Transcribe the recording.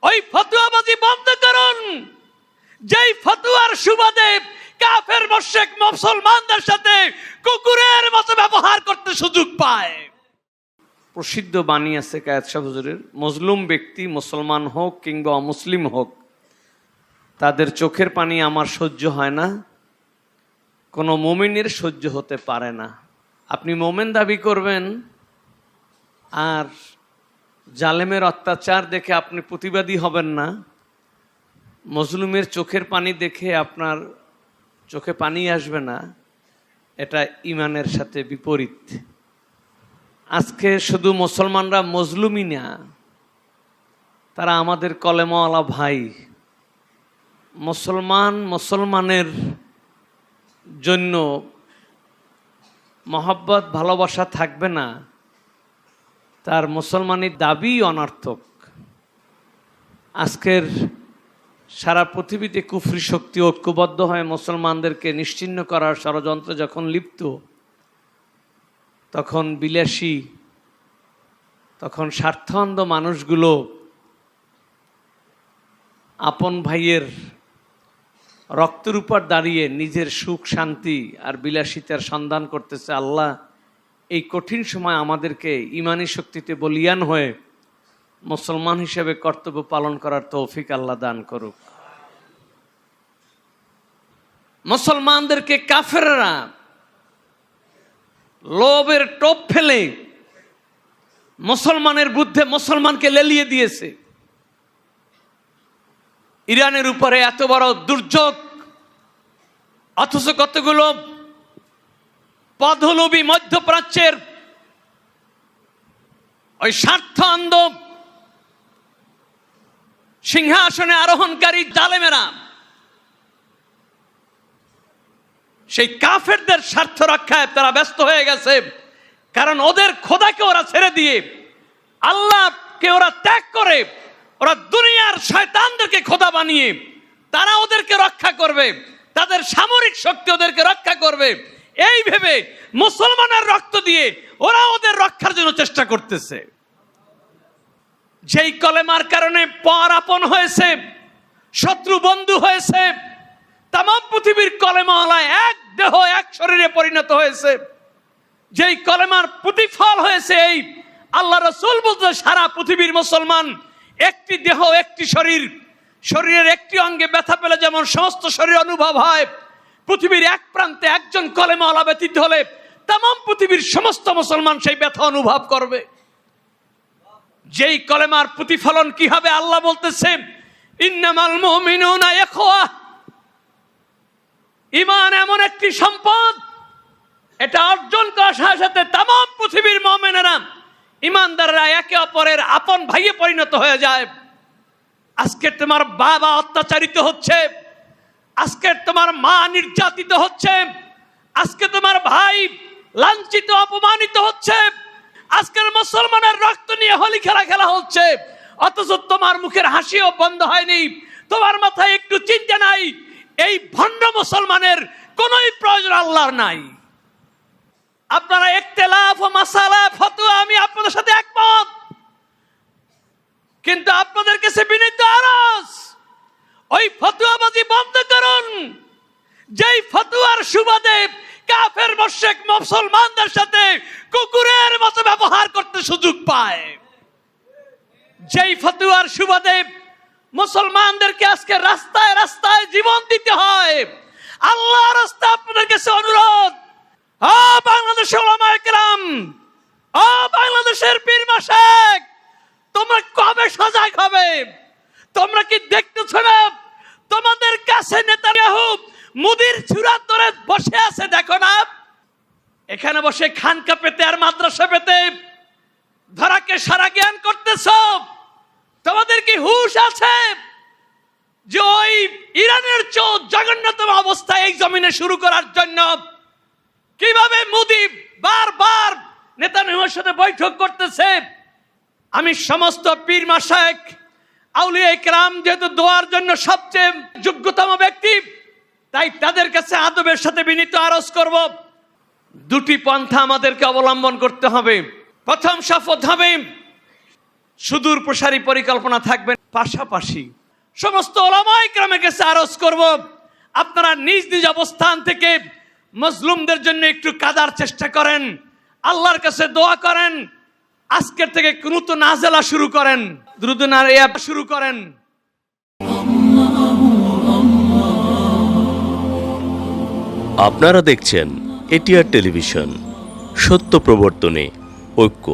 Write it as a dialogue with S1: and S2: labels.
S1: ওই ফতুয়াবাজি বন্ধ করুন, যেই ফতুয়ার সুবাদে কাফের মুশরিক মুসলমানদের সাথে কুকুরের মতো ব্যবহার করতে সুযোগ পায়। প্রসিদ্ধ বাণী আছে কায়েত শাহ হুজুরের, মজলুম ব্যক্তি মুসলমান হোক কিংবা অমুসলিম হোক, তাদের চোখের পানি আমার সহ্য হয় না, কোনো মুমিনের সহ্য হতে পারে না। আপনি মোমেন দাবি করবেন আর জালেমের অত্যাচার দেখে আপনি প্রতিবাদী হবেন না, মজলুমের চোখের পানি দেখে আপনার চোখে পানি আসবে না, এটা ইমানের সাথে বিপরীত। আজকে শুধু মুসলমানরা মজলুমই না, তারা আমাদের কলেমাওয়ালা ভাই। মুসলমানের জন্য মহব্বত ভালোবাসা থাকবে না, তার মুসলমানের দাবি অনর্থক। আজকের সারা পৃথিবীতে কুফরি শক্তি ঐক্যবদ্ধ হয়ে মুসলমানদেরকে নিশ্চিহ্ন করার ষড়যন্ত্রে যখন লিপ্ত, তখন বিলাসী, তখন স্বার্থান্ধ মানুষগুলো আপন ভাইয়ের রক্তের উপর দাঁড়িয়ে নিজের সুখ শান্তি আর বিলাসিতার সন্ধান করতেছে। আল্লাহ এই কঠিন সময় আমাদেরকে ইমানি শক্তিতে বলিয়ান হয়ে মুসলমান হিসেবে কর্তব্য পালন করার তৌফিক আল্লাহ দান করুক। মুসলমানদেরকে কাফেররা লোভের টোপ ফেলে মুসলমানের বুদ্ধে মুসলমানকে লেলিয়ে দিয়েছে। ইরানের উপরে এত বড় দুর্যোগ, অথচ কতগুলো পদলোভী মধ্যপ্রাচ্যের ওই স্বার্থ অন্ধ সিংহাসনে আরোহণকারী জালেমেরা সেই কাফেরদের স্বার্থ রক্ষায় তারা ব্যস্ত হয়ে গেছে। কারণ ওদের খোদাকে ওরা ছেড়ে দিয়ে আল্লাহকে ওরা ত্যাগ করে, ওরা দুনিয়ার শয়তানদেরকে খোদা বানিয়ে তারা ওদেরকে রক্ষা করবে, তাদের সামরিক শক্তি ওদেরকে রক্ষা করবে, এই ভেবে মুসলমানের রক্ত দিয়ে ওরা ওদের রক্ষার জন্য চেষ্টা করতেছে। যেই কলেমার কারণে পর আপন হয়েছে, শত্রু বন্ধু হয়েছে, তাম পৃথিবীর কলেমাওয়ালা এক দেহ এক শরীরে পরিণত হয়েছে। যেই কলেমার প্রতিফল হয়েছে এই আল্লাহ রাসূল বলতে, সারা পৃথিবীর মুসলমান একটি দেহ একটি শরীর, শরীরের একটি অঙ্গে ব্যথা পেলে যেমন সমস্ত শরীর অনুভব হয়, পৃথিবীর এক প্রান্তে একজন কলেমাওয়ালা ব্যতীত হলে তাম পৃথিবীর সমস্ত মুসলমান সেই ব্যথা অনুভব করবে। যেই কলেমার প্রতিফলন কি হবে আল্লাহ বলতেছে, ইন্নামাল মুমিনুনা ইখওয়া। ঈমান এমন একটি সম্পদ, এটা অর্জন করার সাথে সাথে তাম পৃথিবীর মুমিনেরা ঈমানদাররা একে অপরের আপন ভাইয়ে পরিণত হয়ে যায়। আজকে তোমার বাবা অত্যাচারিত হচ্ছে, আজকে তোমার মা নির্যাতিত হচ্ছে, আজকে তোমার ভাই লাঞ্ছিত অপমানিত হচ্ছে, আজকের মুসলমানের রক্ত নিয়ে হোলি খেলা হচ্ছে, অথচ তোমার মুখের হাসিও বন্ধ হয়নি, তোমার মাথায় একটু চিন্তা নাই এই ভণ্ড মুসলমানের কোনোই প্রয়োজন আল্লাহর নাই। আপনারা ইখতিলাফ ও মাসালা ফতোয়া আমি আপনাদের সাথে একমত, কিন্তু আপনাদের কাছে বিনীত আরজ, ওই ফতোয়াবাজি বন্ধ করুন, যেই ফতোয়ার সুবাদে কাফের মুশরিক মুসলমানদের সাথে কুকুরের মতো ব্যবহার করতে সুযোগ পায়। যেই ফতোয়ার সুবাদে মুসলমানদেরকে আজকে রাস্তায় রাস্তায় জীবন দিতে হয়, আল্লাহর রাস্তা আপনাদের কাছে অনুরোধ, ও বাংলাদেশের উলামায়ে কেরাম, ও বাংলাদেশের পীর মাশায়েখ, তোমরা কবে সজাগ হবে? তোমরা কি দেখতেছ না তোমাদের কাছে নেতানিয়াহু মুদির ছুরাত ধরে বসে আছে? দেখো না, এখানে বসে খানকা পেতে আর মাদ্রাসা পেতে ধরাকে সারা জ্ঞান করতেছ। তোমাদের কি হুঁশ আছে যে ওই ইরানের চেয়ে জঘন্যতম অবস্থা এই জমিনে শুরু করার জন্য কিভাবে মোদি বারবার নেতানিয়াহুর সাথে বৈঠক করতেছে? আমি সমস্ত পীর মাশায়েখ আউলিয়া কেরাম যেহেতু দোয়ার জন্য সবচেয়ে যোগ্যতম ব্যক্তি, তাই তাদের কাছে আদবের সাথে বিনীত আরজ করব, দুটি পন্থা আমাদেরকে অবলম্বন করতে হবে। প্রথম শপথ হবে সুদূর প্রসারী পরিকল্পনা থাকবে। পাশাপাশি সমস্ত ওলামায়ে কেরামের কাছে আরজ করব, আপনারা নিজ নিজ অবস্থান থেকে মজলুমদের জন্য একটু কাঁদার চেষ্টা করেন, আল্লাহর কাছে দোয়া করেন, আজকের থেকে কুনুত নাজেলা শুরু করেন, দুরূদ নারিয়া শুরু করেন।
S2: আপনারা দেখছেন এটিআর টেলিভিশন, সত্য প্রবর্তনে ঐক্য।